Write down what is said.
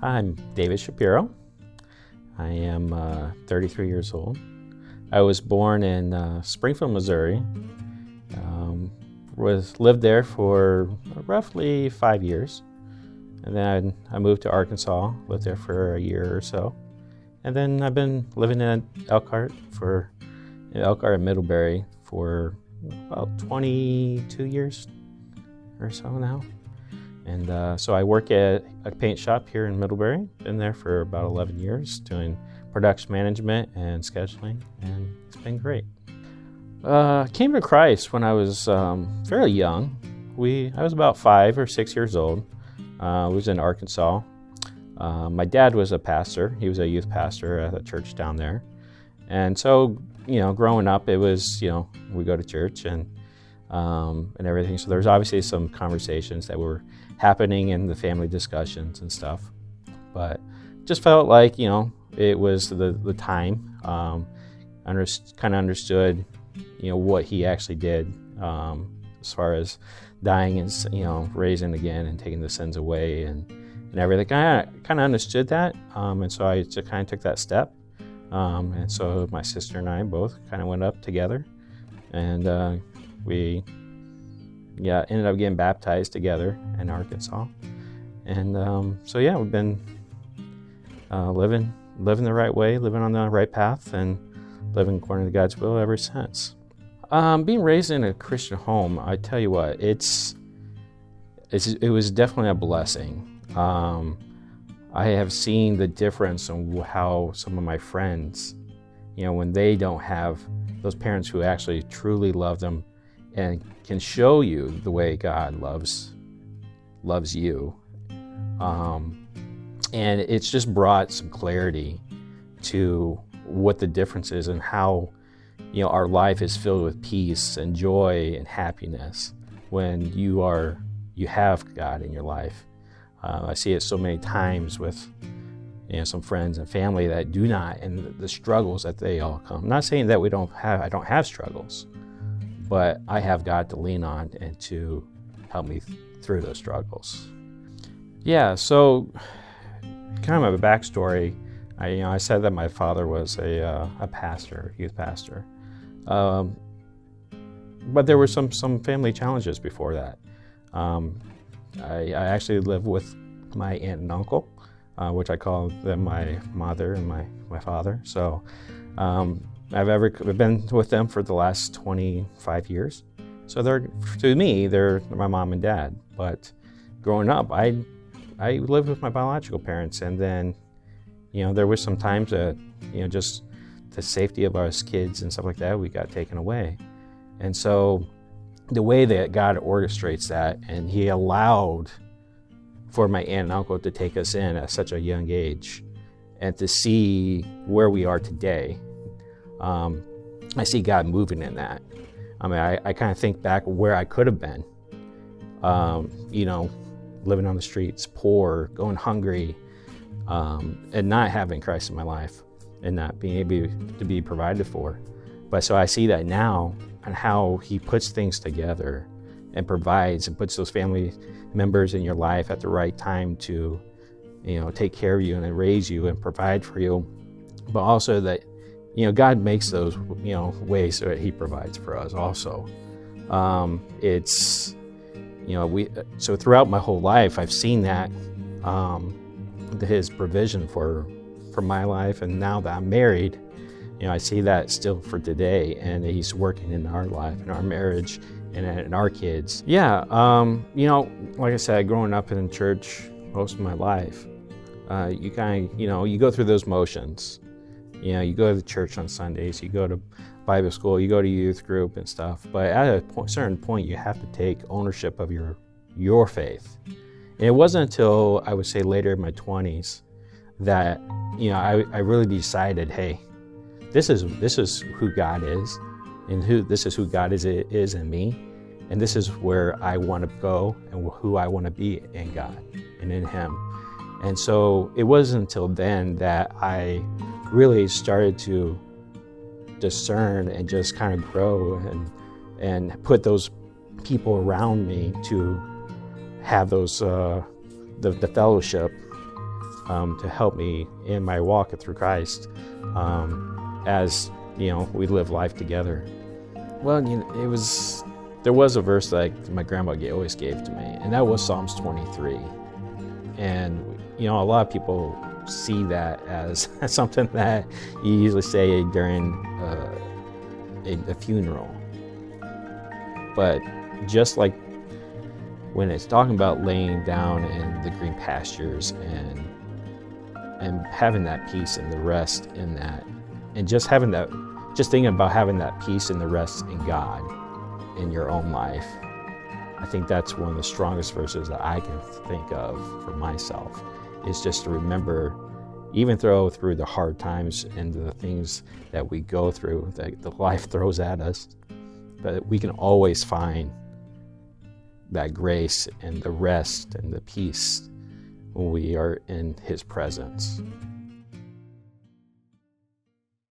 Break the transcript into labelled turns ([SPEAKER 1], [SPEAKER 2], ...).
[SPEAKER 1] I'm David Shapiro. I am 33 years old. I was born in Springfield, Missouri. Lived there for roughly 5 years. And then I moved to Arkansas, lived there for a year or so. And then I've been living in Elkhart and Middlebury for about 22 years or so now. And so I work at a paint shop here in Middlebury. Been there for about 11 years doing production management and scheduling, and it's been great. Came to Christ when I was fairly young. I was about 5 or 6 years old. I was in Arkansas. My dad was a pastor. He was a youth pastor at a church down there. And so, growing up, it was, we go to church and everything. So there was obviously some conversations that were happening in the family discussions and stuff. But just felt like, it was the time. Kind of understood, what he actually did as far as dying and, raising again and taking the sins away and everything. I kind of understood that. And so I just kind of took that step. And so my sister and I both kind of went up together, and we ended up getting baptized together in Arkansas. And we've been living the right way, living on the right path, and living according to God's will ever since. Being raised in a Christian home, I tell you what, it was definitely a blessing. I have seen the difference in how some of my friends, when they don't have those parents who actually truly love them and can show you the way God loves you. And it's just brought some clarity to what the difference is and how, our life is filled with peace and joy and happiness when you have God in your life. I see it so many times with some friends and family that do not, and the struggles that they all come. I'm not saying that I don't have struggles, but I have God to lean on and to help me through those struggles. Yeah, so kind of my backstory. I said that my father was a pastor, youth pastor, but there were some family challenges before that. I actually live with my aunt and uncle, which I call them my mother and my father. So I've been with them for the last 25 years. So to me, they're my mom and dad. But growing up, I lived with my biological parents, and then, there was some times that, just the safety of us kids and stuff like that, we got taken away. And so the way that God orchestrates that, and He allowed for my aunt and uncle to take us in at such a young age, and to see where we are today, I see God moving in that. I kind of think back where I could have been, living on the streets, poor, going hungry, and not having Christ in my life, and not being able to be provided for. But so I see that now, and how He puts things together and provides and puts those family members in your life at the right time to, take care of you and raise you and provide for you. But also that, God makes those, ways so that He provides for us also. So throughout my whole life, I've seen that, His provision for my life. And now that I'm married, I see that still for today, and He's working in our life, in our marriage, and in our kids. Yeah, like I said, growing up in church most of my life, you kind of, you go through those motions. You go to the church on Sundays, you go to Bible school, you go to youth group and stuff. But at a certain point, you have to take ownership of your faith. And it wasn't until I would say later in my 20s that I really decided, hey, this is who God is, and this is who God is in me, and this is where I want to go and who I want to be in God and in Him. And so it wasn't until then that I really started to discern and just kind of grow and put those people around me to have those the fellowship to help me in my walk through Christ as we live life together. Well, there was a verse that my grandma always gave to me, and that was Psalms 23. And a lot of people see that as something that you usually say during a funeral. But just like when it's talking about laying down in the green pastures and having that peace and the rest in that, and just thinking about having that peace and the rest in God in your own life, I think that's one of the strongest verses that I can think of for myself, is just to remember, even through the hard times and the things that we go through, that the life throws at us, but we can always find that grace and the rest and the peace when we are in His presence.